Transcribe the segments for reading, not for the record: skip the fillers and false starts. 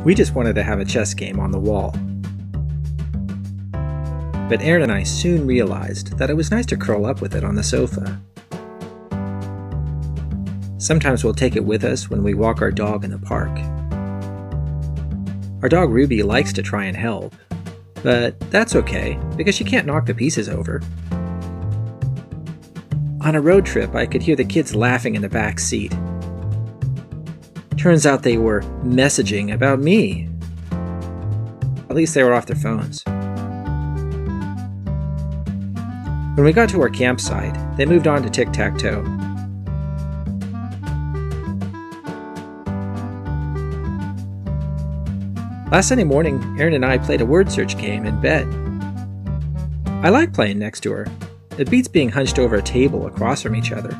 We just wanted to have a chess game on the wall. But Aaron and I soon realized that it was nice to curl up with it on the sofa. Sometimes we'll take it with us when we walk our dog in the park. Our dog Ruby likes to try and help, but that's okay because she can't knock the pieces over. On a road trip, I could hear the kids laughing in the back seat. Turns out they were messaging about me. At least they were off their phones. When we got to our campsite, they moved on to tic-tac-toe. Last Sunday morning, Aaron and I played a word search game in bed. I like playing next to her. It beats being hunched over a table across from each other.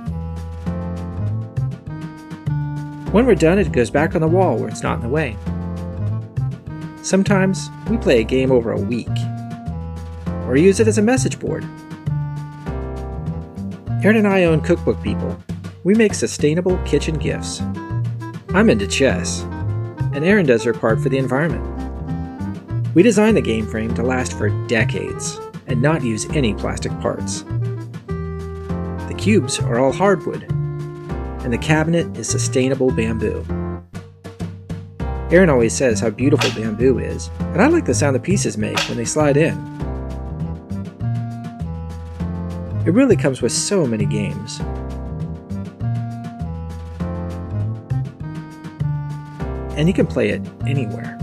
When we're done, it goes back on the wall where it's not in the way. Sometimes, we play a game over a week, or use it as a message board. Aaron and I own Cookbook People. We make sustainable kitchen gifts. I'm into chess, and Aaron does her part for the environment. We designed the GamePhrame to last for decades and not use any plastic parts. The cubes are all hardwood, and the cabinet is sustainable bamboo. Aaron always says how beautiful bamboo is, and I like the sound the pieces make when they slide in. It really comes with so many games. And you can play it anywhere.